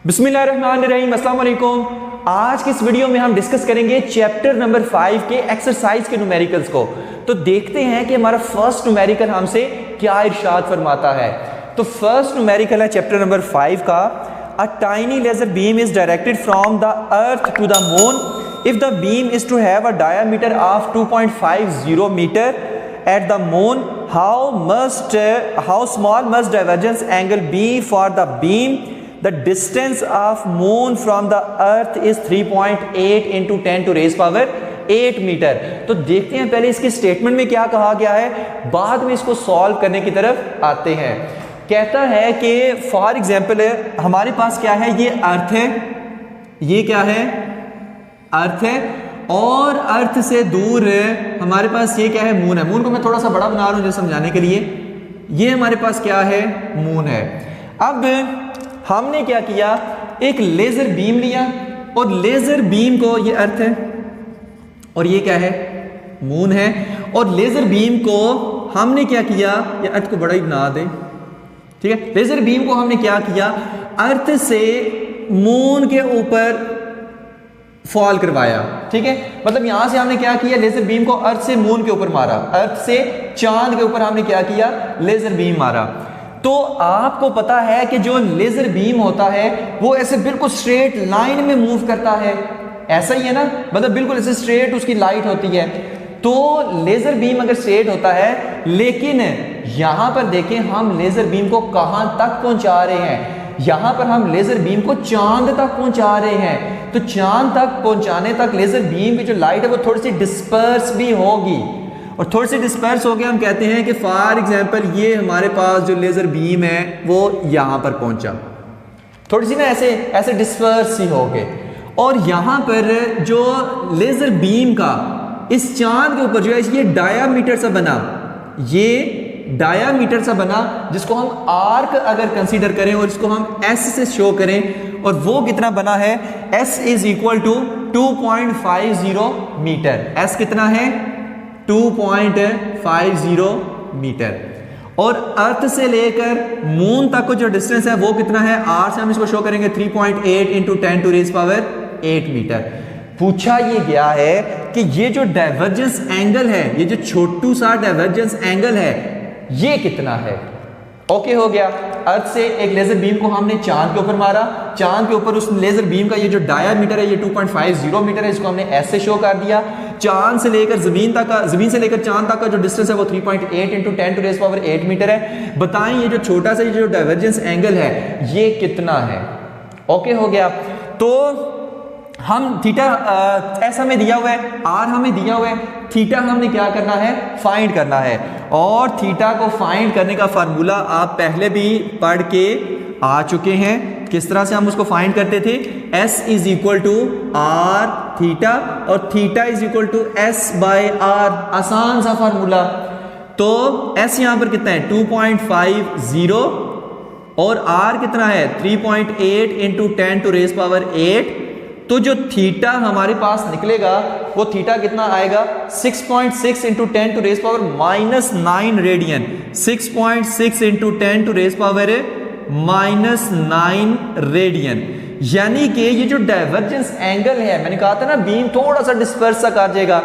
बिस्मिल्लाहिर्रहमानिर्रहीम, अस्सलाम वालेकुम। आज की इस वीडियो में हम डिस्कस करेंगे चैप्टर नंबर 5 के एक्सरसाइज के न्यूमेरिकल्स को। तो देखते हैं कि हमारा फर्स्ट न्यूमेरिकल हमसे क्या इरशाद फरमाता है। तो फर्स्ट न्यूमेरिकल है चैप्टर नंबर 5 का। A tiny laser beam is directed from the earth to the moon if the beam is to have a diameter of 2.50 metre at the moon, how small must divergence angle be for the beam? The distance of moon from the earth is 3.8 into 10 to raise power 8 metre. तो देखते हैं पहले इसके statement में क्या कहा गया है, बाद में इसको सॉल्व करने की तरफ आते हैं। कहता है कि फॉर एग्जाम्पल हमारे पास क्या है, ये अर्थ है, ये क्या है, अर्थ है, और अर्थ से दूर हमारे पास ये क्या है, मून है। मून को मैं थोड़ा सा बड़ा बना रहा हूं समझाने के लिए। ये हमारे पास क्या है, मून है। अब हमने क्या किया, एक लेजर बीम लिया और लेजर बीम को, ये अर्थ है और ये क्या है, मून है, और लेजर बीम को हमने क्या किया, ये अर्थ को बड़ा ही बना दे, ठीक है। लेजर बीम को हमने क्या किया, अर्थ से मून के ऊपर फॉल करवाया, ठीक है। मतलब यहां से हमने क्या किया, लेजर बीम को अर्थ से मून के ऊपर मारा, अर्थ से चांद के ऊपर हमने क्या किया, लेजर बीम मारा। तो आपको पता है कि जो लेजर बीम होता है वो ऐसे बिल्कुल स्ट्रेट लाइन में मूव करता है, ऐसा ही है ना, मतलब बिल्कुल ऐसे स्ट्रेट उसकी लाइट होती है। तो लेजर बीम अगर स्ट्रेट होता है, लेकिन यहां पर देखें हम लेजर बीम को कहां तक पहुंचा रहे हैं, यहां पर हम लेजर बीम को चांद तक पहुंचा रहे हैं। तो चांद तक पहुंचाने तक लेजर बीम की जो लाइट है वो थोड़ी सी डिस्पर्स भी होगी, और थोड़ी सी डिस्पर्स हो गया, हम कहते हैं कि फॉर एग्जांपल ये हमारे पास जो लेजर बीम है वो यहां पर पहुंचा, थोड़ी सी ना ऐसे ऐसे डिस्पर्स ही हो गए। और यहां पर जो लेजर बीम का इस चांद के ऊपर जो है ये डायामीटर सा बना, ये डायामीटर सा बना, जिसको हम आर्क अगर कंसीडर करें और इसको हम एस से शो करें, और वो कितना बना है, S is equal to 2.50 metre. S कितना है, 2.50 मीटर। और अर्थ से लेकर मून तक को जो डिस्टेंस है वो कितना है, आर से हम इसको शो करेंगे 3.8 into 10 to raise power 8 metre. पूछा ये गया है कि ये जो डाइवर्जेंस एंगल है, ये जो छोटू सा डाइवर्जेंस एंगल है, ये कितना है। ओके हो गया। अर्थ से एक लेजर बीम को हमने चांद के ऊपर मारा, चांद के ऊपर उस लेजर बीम का ये जो डायामीटर है ये 2.50 मीटर है, इसको हमने ऐसे शो कर दिया। चांद से लेकर जमीन तक का, जमीन से लेकर चांद तक का जो डिस्टेंस है वो 3.8 into 10 to raise power 8 metre है। बताएं ये जो छोटा सा ये जो डाइवर्जेंस एंगल है ये कितना है। ओके हो गया। तो हम थीटा एस हमें दिया हुआ है, आर हमें दिया हुआ है, थीटा हमने क्या करना है, फाइंड करना है। और थीटा को फाइंड करने का फार्मूला आप पहले भी पढ़ के आ चुके हैं। किस तरह से हम उसको फाइंड करते थे, S is equal to R theta और theta is equal to S by R, आसान सा फार्मूला। तो एस यहां पर कितना है 2.50 और आर कितना है 3.8 इंटू 10 टू रेज पावर 8। तो जो थीटा हमारे पास निकलेगा वो थीटा कितना आएगा, 6.6 into 10 to raise power -9 radian. 6.6 into 10 to raise power -9 radian. यानी कि ये जो डाइवर्जेंस एंगल है, मैंने कहा था ना बीम थोड़ा सा डिस्पर्स सा कर जाएगा,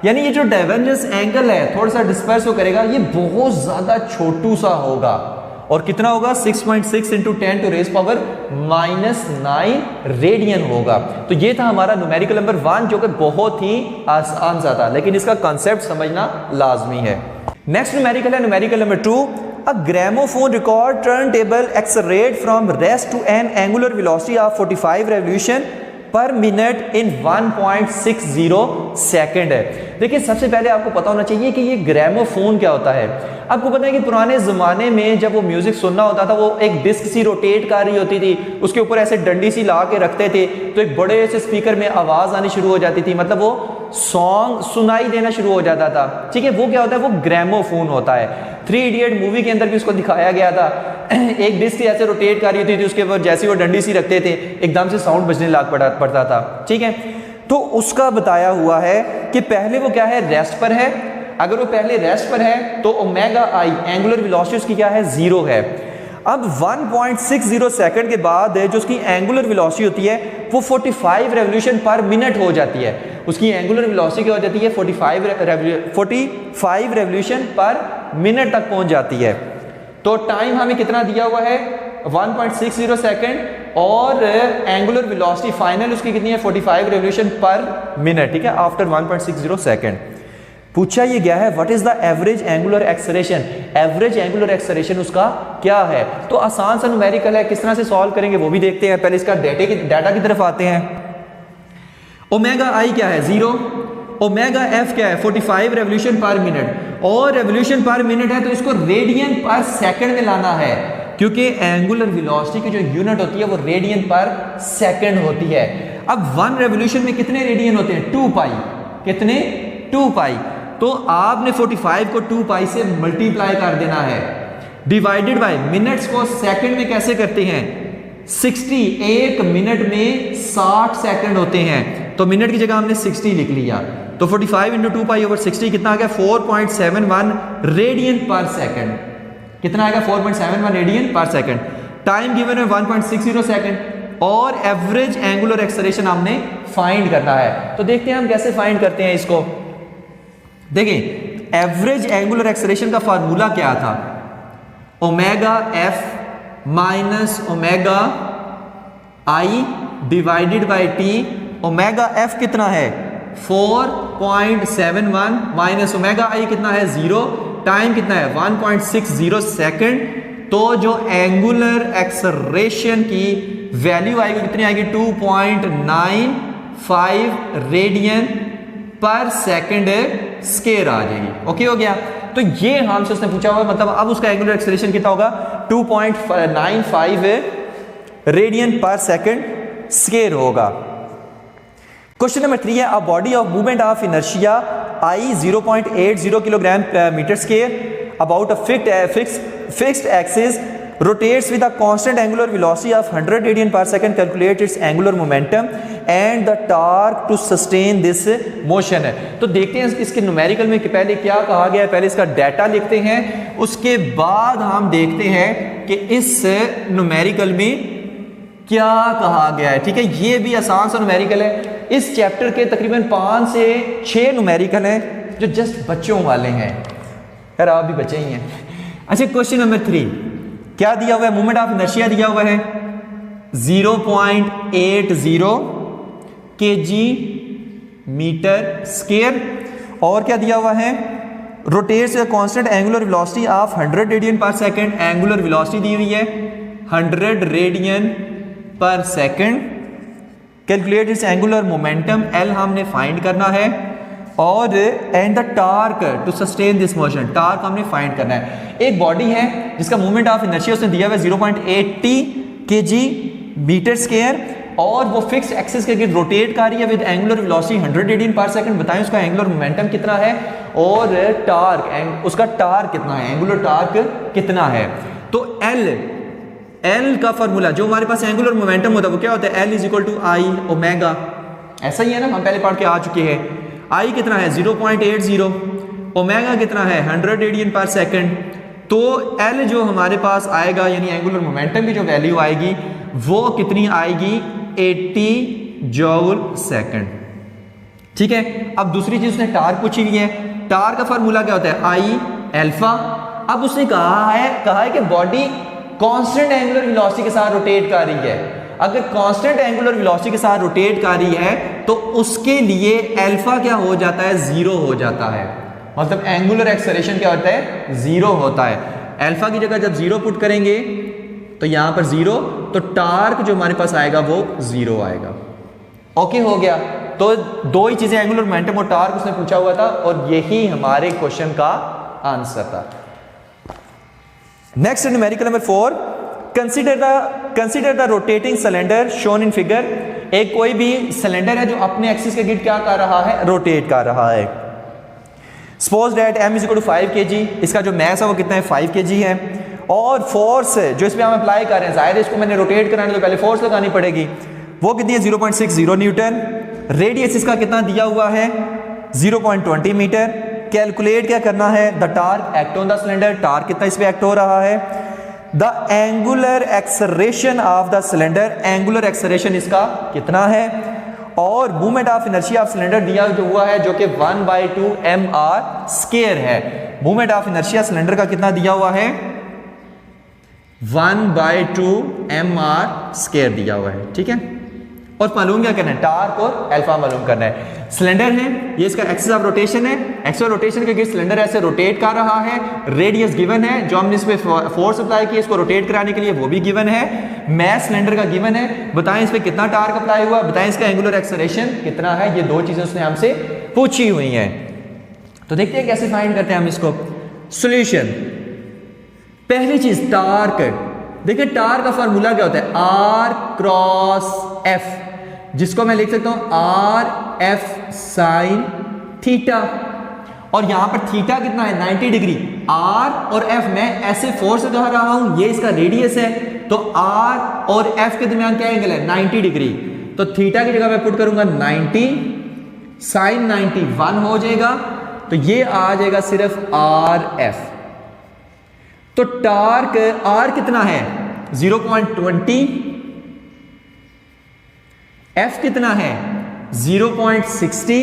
यानी ये जो डाइवर्जेंस एंगल है थोड़ा सा डिस्पर्स करेगा, ये बहुत ज्यादा छोटू सा होगा। और कितना होगा, 6.6 into 10 to raise power -9 radian होगा। तो ये था हमारा न्यूमेरिकल नंबर 1, जो कि बहुत ही आसान सा था, लेकिन इसका कॉन्सेप्ट समझना लाजमी है। नेक्स्ट न्यूमेरिकल है numerical number 2। A gramophone record turn table accelerate from rest to an angular velocity of 45 revolution per minute in 1.60 second है। देखिए सबसे पहले आपको पता होना चाहिए कि ये ग्रामोफोन क्या होता है। आपको पता है कि पुराने ज़माने में जब वो म्यूज़िक सुनना होता था, वो एक डिस्क सी रोटेट कर रही होती थी, उसके ऊपर ऐसे डंडी सी ला के रखते थे, तो एक बड़े से स्पीकर में आवाज़ आनी शुरू हो जाती थी, मतलब वो सॉन्ग सुनाई देना शुरू हो जाता था, ठीक है। वो क्या होता है, वो ग्रामोफोन होता है। 3 इडियट मूवी के अंदर भी उसको दिखाया गया था। एक डिस्क ऐसे रोटेट कर रही होती थी, उसके ऊपर जैसे वो डंडी सी रखते थे एकदम से साउंड बजने लग पड़ता था, ठीक है। तो उसका बताया हुआ है कि पहले वो क्या है, रेस्ट पर है। अगर वो पहले रेस्ट पर है तो ओमेगा आई एंगुलर वेलोसिटी उसकी क्या है, 0 है। अब 1.60 सेकंड के बाद जो उसकी एंगुलर वेलोसिटी होती है वो 45 रेवोल्यूशन पर मिनट हो जाती है। उसकी एंगुलर वेलोसिटी क्या हो जाती है 45 रेवोल्यूशन पर मिनट तक पहुंच जाती है। तो टाइम हमें कितना दिया हुआ है 1.60 सेकंड और एंगुलर वेलोसिटी फाइनल उसकी कितनी है 45 रेवोल्यूशन पर मिनट, ठीक है, आफ्टर 1.60 सेकंड। पूछा ये गया है what is the average angular acceleration, average angular acceleration उसका क्या है। तो आसान सा न्यूमेरिकल है, किस तरह से सॉल्व करेंगे वो भी देखते हैं। पहले इसका डाटा की तरफ आते हैं। ओमेगा आई क्या है 0, ओमेगा एफ क्या है 45 रेवोल्यूशन पर मिनट, और रेवोल्यूशन पर मिनट है तो इसको रेडियन पर सेकंड में लाना है, क्योंकि एंगुलर वेलोसिटी की जो यूनिट होती है वो रेडियन पर सेकंड होती है। अब 1 रेवोल्यूशन में कितने रेडियन होते हैं 2 पाई, कितने 2 पाई। तो आपने 45 को 2 पाई से मल्टीप्लाई कर देना है, डिवाइडेड बाय मिनट्स को सेकंड में कैसे करते हैं 60, एक मिनट में 60 सेकंड होते हैं, तो मिनट की जगह हमने 60 लिख लिया। तो 45 इंटू 2 पाई ओवर 60 कितना आ गया 4.71 रेडियन पर सेकंड, कितना आएगा 4.71 radian per second. Time given है 1.60 सेकंड और एवरेज एंगुलर एक्सेलरेशन हमने फाइंड करना है। तो देखते हैं हम कैसे फाइंड करते हैं इसको। देखिए एवरेज एंगुलर एक्सेलरेशन का फार्मूला क्या था, omega F minus omega I divided by T. Omega F कितना है 4.71 माइनस ओमेगा आई कितना है 0, टाइम कितना है 1.60 सेकंड। तो जो एंगुलर एक्सेलरेशन की वैल्यू आएगी कितनी आएगी 2.95 रेडियन पर सेकंड स्केयर आ जाएगी। ओके हो गया। तो ये हमसे उसने पूछा हुआ, मतलब अब उसका एंगुलर एक्सेलरेशन कितना होगा 2.95 रेडियन पर सेकंड स्केयर होगा। क्वेश्चन नंबर 3 है, a body of movement of inertia I 0.80 kilogram metre square about a fixed axis rotates with a constant angular velocity of 100 radian per second, calculate its angular momentum and the torque to sustain this motion है। तो देखते हैं इसके numerical में कि पहले क्या कहा गया है, पहले इसका डाटा लिखते हैं, उसके बाद हम देखते हैं कि इस न्यूमेरिकल में क्या कहा गया है। ठीक है, ये भी आसान सा न्यूमेरिकल है। इस चैप्टर के तकरीबन 5 से 6 न्यूमेरिकल हैं जो जस्ट बच्चों वाले हैं, यार आप भी बच्चे ही हैं। अच्छा, क्वेश्चन नंबर 3 क्या दिया हुआ है, मूवमेंट ऑफ इनर्शिया दिया हुआ है 0.80 kg मीटर स्क्वायर, और क्या दिया हुआ है rotates constant angular velocity of 100 radian per second. Angular velocity दी हुई है 100 radian per second. Calculate its angular momentum, L हमने फाइंड करना है, और and the torque to sustain this motion, torque हमने फाइंड करना है। एक बॉडी है जिसका मूवमेंट ऑफ इनर्शिया उसने दिया हुआ है 0.80 kg मीटर स्क्वायर, और वो फिक्स एक्सिस के गिर्द रोटेट कर रही है with angular velocity 100 radian per second. बताएं उसका एंगुलर मोमेंटम कितना है और टार्क, उसका टार्क कितना है, एंगुलर टार्क कितना है। तो एल का फॉर्मूला जो हमारे पास एंगुलर मोमेंटम होता है वो क्या होता है, L is equal to I omega, ऐसा ही है ना, हम पहले पढ़ के आ चुके हैं। आई कितना है 0.80, ओमेगा कितना है 100 रेडियन पर सेकंड। तो एल जो हमारे पास आएगा यानी एंगुलर मोमेंटम की जो वैल्यू आएगी वो कितनी आएगी 80 जूल सेकंड। ठीक है, अब दूसरी चीज उसने टार्क पूछी हुई है, टार्क का फार्मूला क्या होता है आई अल्फा। अब उसने कहा है कि बॉडी कांस्टेंट एंगुलर वेलोसिटी के साथ रोटेट कर रही है। अगर कांस्टेंट एंगुलर वेलोसिटी के साथ रोटेट कर रही है तो उसके लिए अल्फा क्या हो जाता है 0 हो जाता है, मतलब एंगुलर एक्सेलरेशन क्या होता है 0 होता है। अल्फा की जगह जब 0 पुट करेंगे तो यहां पर 0, तो टार्क जो हमारे पास आएगा वो 0 आएगा। ओके हो गया। तो दो ही चीजें एंगुलर मोमेंटम और टार्क उसने पूछा हुआ था और यही हमारे क्वेश्चन का आंसर था। Next numerical number 4, consider the rotating cylinder shown in figure. एक कोई भी सिलेंडर है जो अपने एक्सिस के गिर्द क्या कर रहा है, रोटेट कर रहा है। Suppose that m is equal to 5 kg, इसका जो मास है वो कितना है 5 kg है, और फोर्स जो इस पे हम अप्लाई कर रहे हैं, जाहिर है इसको मैंने रोटेट कराने तो पहले फोर्स लगानी पड़ेगी, वो कितनी है 0.60 न्यूटन। रेडियस इसका कितना दिया हुआ है 0.20 मीटर। कैलकुलेट क्या करना है, the torque act on the cylinder, torque कितना इस पे एक्ट हो रहा है। The angular acceleration of the cylinder, angular acceleration इसका कितना है, और movement of inertia of cylinder दिया जो हुआ है जो कि 1/2 mr² है। मूवमेंट ऑफ इनर्शिया सिलेंडर का कितना दिया हुआ है, 1/2 mr² दिया हुआ है, ठीक है। और मालूम क्या करना है, टार्क और अल्फा मालूम करना है। सिलेंडर है, ये इसका एक्सिस ऑफ रोटेशन है, एक्सिस ऑफ रोटेशन के गिर्द सिलेंडर ऐसे रोटेट कर रहा है, रेडियस गिवन है, जो हमने इस पे फोर्स अप्लाई किया इसको रोटेट कराने के लिए वो भी गिवन है, मैस सिलेंडर का गिवन है, बताएं इस पे कितना टार्क अप्लाई हुआ, बताएं इसका एंगुलर एक्सेलरेशन कितना है, ये दो चीजें उसने हमसे पूछी हुई हैं। तो देखते हैं कैसे फाइंड करते हैं हम इसको। सॉल्यूशन, पहली चीज टार्क, देखिए टार्क का फार्मूला क्या होता है, R×F, जिसको मैं लिख सकता हूं RF sin थीटा, और यहां पर थीटा कितना है 90 डिग्री, R और F मैं ऐसे फोर्स लगा रहा हूं, ये इसका रेडियस है, तो R और F के दरमियान क्या एंगल है 90 डिग्री, तो थीटा की जगह मैं पुट करूंगा 90, sin 90 1 हो जाएगा, तो ये आ जाएगा सिर्फ RF। तो टार्क R कितना है 0.20, F कितना है 0.60,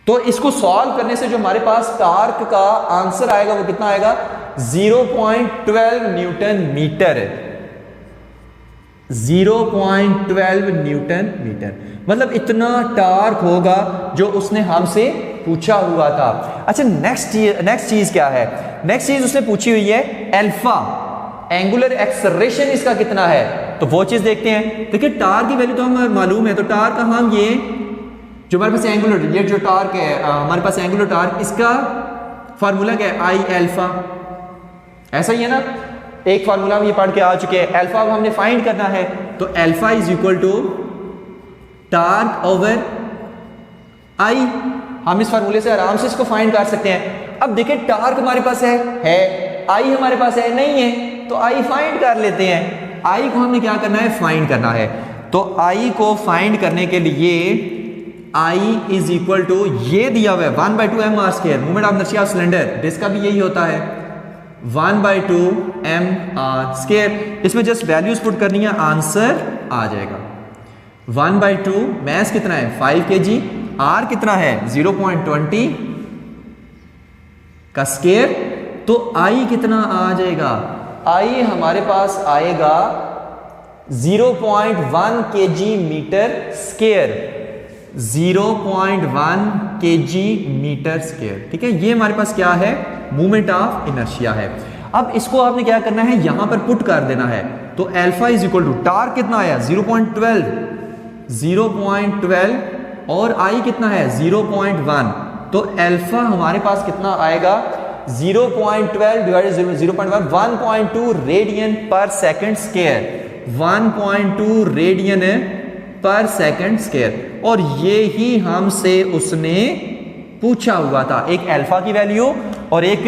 तो इसको सॉल्व करने से जो हमारे पास टार्क का आंसर आएगा वो कितना आएगा 0.12 न्यूटन मीटर, 0.12 न्यूटन मीटर, मतलब इतना टार्क होगा जो उसने हमसे पूछा हुआ था। अच्छा नेक्स्ट चीज क्या है, नेक्स्ट चीज उसने पूछी हुई है अल्फा, एंगुलर एक्सेलरेशन इसका कितना है, तो वो चीज देखते हैं। देखिए टार्क की वैल्यू तो हमें मालूम है, तो टार्क का हम ये जो हमारे पास एंगुलर, ये जो टार्क है हमारे पास एंगुलर टार्क, इसका फार्मूला क्या है I अल्फा, ऐसा ही है ना, एक फार्मूला हम ये पढ़ के आ चुके हैं। अल्फा हमने फाइंड करना है, तो alpha is equal to torque over I, हम इस फार्मूले से आराम से इसको फाइंड कर सकते हैं। अब देखिए टार्क हमारे पास है, I हमारे पास है नहीं है, तो I फाइंड कर लेते हैं। I को हमने क्या करना है, फाइंड करना है, तो I को फाइंड करने के लिए I इज इक्वल टू ये दिया हुआ है 1/2 mr², movement of inertia of cylinder, जिसका भी यही होता है 1/2 mr², इसमें जस्ट वैल्यूज पुट करनी है, आंसर आ जाएगा 1/2, मैस कितना है 5 kg, R कितना है 0.20 का स्केयर, तो I कितना आ जाएगा, I हमारे पास आएगा 0.1 kg metre square, 0.1 kg metre square, ठीक है। ये हमारे पास क्या है, मूवमेंट ऑफ इनर्शिया है। अब इसको आपने क्या करना है, यहां पर पुट कर देना है, तो alpha is equal to torque कितना आया 0.12 और I कितना है 0.1, तो अल्फा हमारे पास कितना आएगा 0.12 divided 0.1, 1.2 radian per second square, 1.2 radian per second square, और ये ही हमसे उसने पूछा हुआ था, एक अल्फा की वैल्यू और एक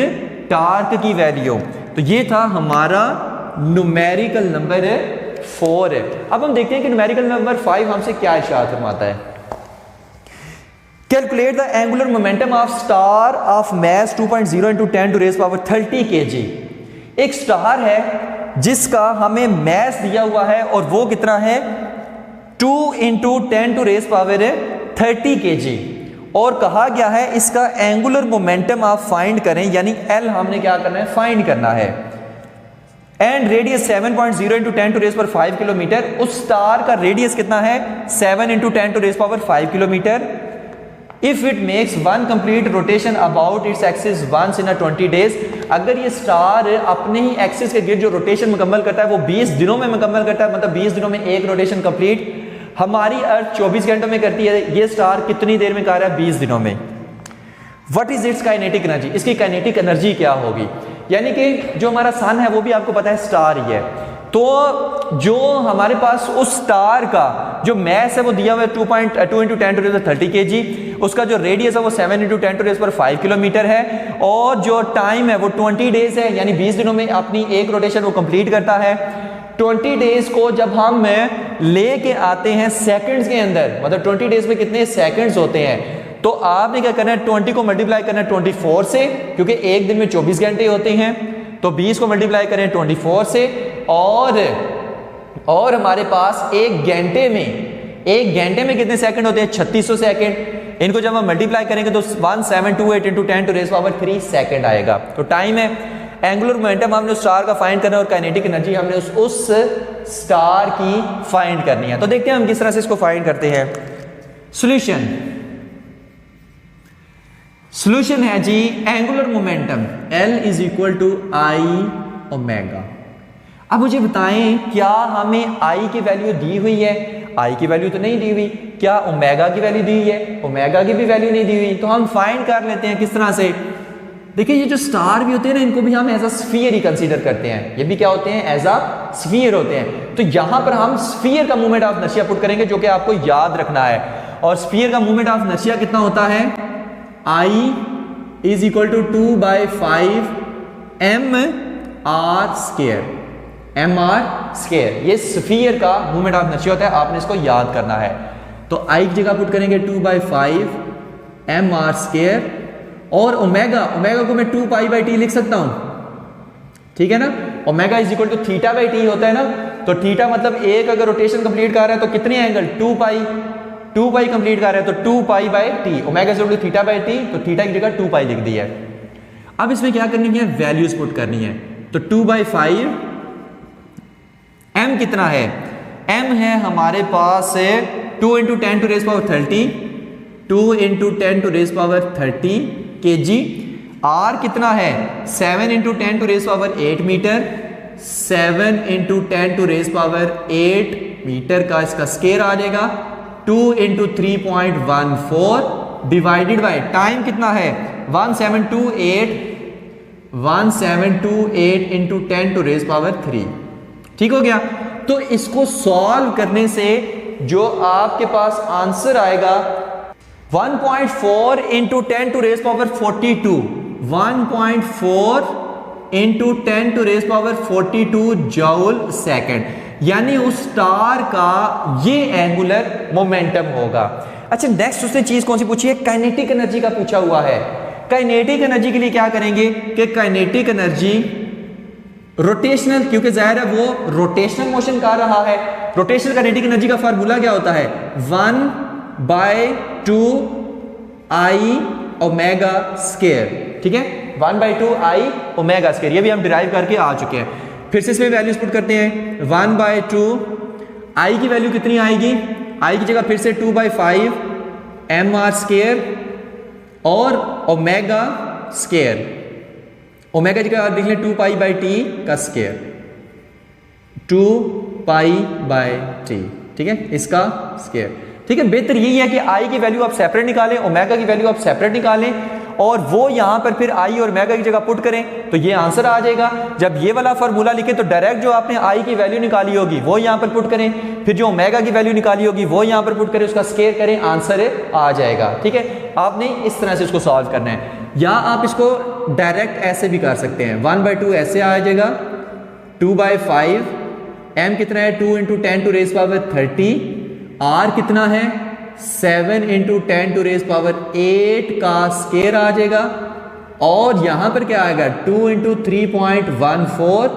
टार्क की वैल्यू। तो ये था हमारा न्यूमेरिकल नंबर 4 है। अब हम देखते हैं कि न्यूमेरिकल नंबर 5 हमसे क्या इशारा फरमाता है। Calculate the angular momentum of star of mass 2.0 into 10 to raise power 30 kg। एक स्टार है जिसका हमें मैस दिया हुआ है और वो कितना है 2 into 10 to raise power 30 kg, और कहा गया है इसका एंगुलर मोमेंटम आप फाइंड करें, यानी L हमने क्या करना है, फाइंड करना है, and radius 7.0 into 10 to raise power 5 kilometre. उस स्टार का रेडियस कितना है 7 into 10 to raise power 5 kilometre. If it makes one complete rotation about its axis once in 20 days, अगर ये स्टार अपने ही एक्सिस के गिर्द जो रोटेशन मुकम्मल करता है वो 20 दिनों में मुकम्मल करता है, मतलब 20 दिनों में एक रोटेशन कंप्लीट। हमारी अर्थ 24 घंटों में करती है, ये स्टार कितनी देर में कर रहा है 20 दिनों में। What is it's kinetic energy, इसकी काइनेटिक एनर्जी क्या होगी, यानी कि जो हमारा सन है वो भी आपको पता है स्टार ही है, तो जो हमारे पास उस स्टार का जो मैस है वो दिया हुआ है 2.2 into 10 to 30 kg, उसका जो रेडियस है वो 7 into 10 to 5 किलोमीटर है, और जो टाइम है वो 20 डेज है, यानी 20 दिनों में अपनी एक रोटेशन वो कंप्लीट करता है। 20 डेज को जब हम लेके आते हैं सेकंड्स के अंदर, मतलब 20 डेज में कितने सेकंड्स होते हैं, तो आपने क्या करना है 20 को मल्टीप्लाई करना है 24 से, क्योंकि एक दिन में 24 घंटे होते हैं, तो 20 को मल्टीप्लाई करें 24 से, और हमारे पास एक घंटे में कितने सेकंड होते हैं? 3600 सेकंड। इनको जब हम मल्टीप्लाई करेंगे तो 1728 into 10 to raise power 3 second आएगा। तो टाइम है, एंगुलर मोमेंटम हमने उस स्टार का फाइंड करना है और काइनेटिक एनर्जी हमने उस स्टार की फाइंड करनी है। तो देखते हैं हम किस तरह से इसको फाइंड करते हैं। सॉल्यूशन है जी, angular momentum L is equal to I omega. अब मुझे बताएं, क्या हमें I की वैल्यू दी हुई है? I की वैल्यू तो नहीं दी हुई। क्या ओमेगा की वैल्यू दी है? ओमेगा की भी वैल्यू नहीं दी हुई। तो हम फाइंड कर लेते हैं किस तरह से। देखिए, ये जो स्टार भी होते हैं ना, इनको भी हम एज अ स्फीयर ही कंसीडर करते हैं। ये भी क्या होते हैं? एज अ स्फीयर होते हैं। तो यहां पर हम स्फीयर का मूवमेंट ऑफ इनर्शिया पुट करेंगे, जो कि आपको याद रखना है। और स्फीयर का मूवमेंट ऑफ इनर्शिया कितना होता है? I is equal to 2/5 mr square. ये स्फीयर का मूवमेंट ऑफ इनर्शिया होता है, आपने इसको याद करना है। तो I की जगह पुट करेंगे 2/5 mr स्क्वायर, और ओमेगा को मैं 2π/t लिख सकता हूं, ठीक है ना। Omega is equal to θ/t होता है ना। तो थीटा मतलब एक अगर रोटेशन कंप्लीट कर रहा है तो कितने एंगल? 2π कंप्लीट कर रहा है तो 2π/t। Omega is equal to θ/t, तो थीटा की जगह 2π लिख दी है। अब इसमें क्या करनी है? वैल्यूज पुट करनी है। तो 2/5 m कितना है? m है हमारे पास 2 into 10 to raise power 30, 2 into 10 to raise power 30 kg। r कितना है? 7 into 10 to raise power 8 metre, 7 into 10 to raise power 8 metre का इसका स्क्वायर आ जाएगा। 2 इंटू 3.14 डिवाइडेड बाय टाइम कितना है? 1728 इंटू 10 टू रेज़ पावर 3। ठीक हो गया। तो इसको सॉल्व करने से जो आपके पास आंसर आएगा 1.4 into 10 to raise power 42, 1.4 into 10 to raise power 42 joule second, यानी उस स्टार का ये एंगुलर मोमेंटम होगा। अच्छा, नेक्स्ट उसने चीज कौन सी पूछी है? काइनेटिक एनर्जी का पूछा हुआ है। काइनेटिक एनर्जी के लिए क्या करेंगे कि काइनेटिक एनर्जी रोटेशनल, क्योंकि जाहिर है वो रोटेशनल मोशन कर रहा है। रोटेशनल काइनेटिक एनर्जी का फार्मूला क्या होता है? 1/2 आई ओमेगा स्क्वायर। ठीक है, 1/2 आई ओमेगा स्क्वायर, ये भी हम डिराइव करके आ चुके हैं। फिर से इसमें वैल्यूज पुट करते हैं। 1/2 आई की वैल्यू कितनी आएगी? आई की जगह फिर से 2/5 mr स्क्वायर और ओमेगा स्क्वायर। ओमेगा की जगह देख लें 2π/t का स्क्वायर, 2π/t। ठीक है, इसका स्क्वायर। ठीक है, बेहतर यही है कि आई की वैल्यू आप सेपरेट निकालें, ओमेगा की वैल्यू आप सेपरेट निकालें, और वो यहां पर फिर आई और ओमेगा की जगह पुट करें तो ये आंसर आ जाएगा। जब ये वाला फार्मूला लिखें तो डायरेक्ट जो आपने आई की वैल्यू निकाली होगी वो यहां पर पुट करें, फिर जो ओमेगा की वैल्यू निकाली होगी वो यहां पर पुट करें, उसका स्क्वायर करें, आंसर आ जाएगा। ठीक है, आपने इस तरह से इसको सॉल्व करना है, या आप इसको डायरेक्ट ऐसे भी कर सकते हैं। 1/2 ऐसे आ जाएगा, 2/5 m कितना है? 2 into 10 to raise power 30, r कितना है? 7 इंटू 10 टू रेज़ पावर 8 का स्क्वायर आ जाएगा, और यहां पर क्या आएगा? 2 इंटू 3.14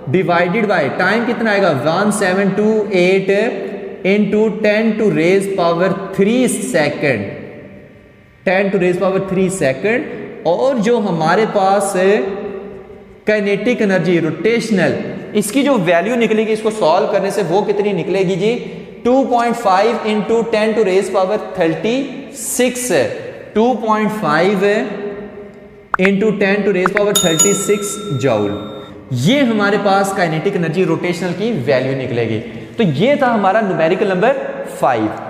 डिवाइडेड बाय टाइम कितना आएगा? 1728 into 10 to raise power 3 second, 10 to raise power 3 second. और जो हमारे पास काइनेटिक एनर्जी रोटेशनल, इसकी जो वैल्यू निकलेगी इसको सॉल्व करने से, वो कितनी निकलेगी जी? 2.5 into 10 to raise power 36, 2.5 into 10 to raise power 36 joule. ये हमारे पास काइनेटिक एनर्जी रोटेशनल की वैल्यू निकलेगी। तो ये था हमारा न्यूमेरिकल नंबर 5।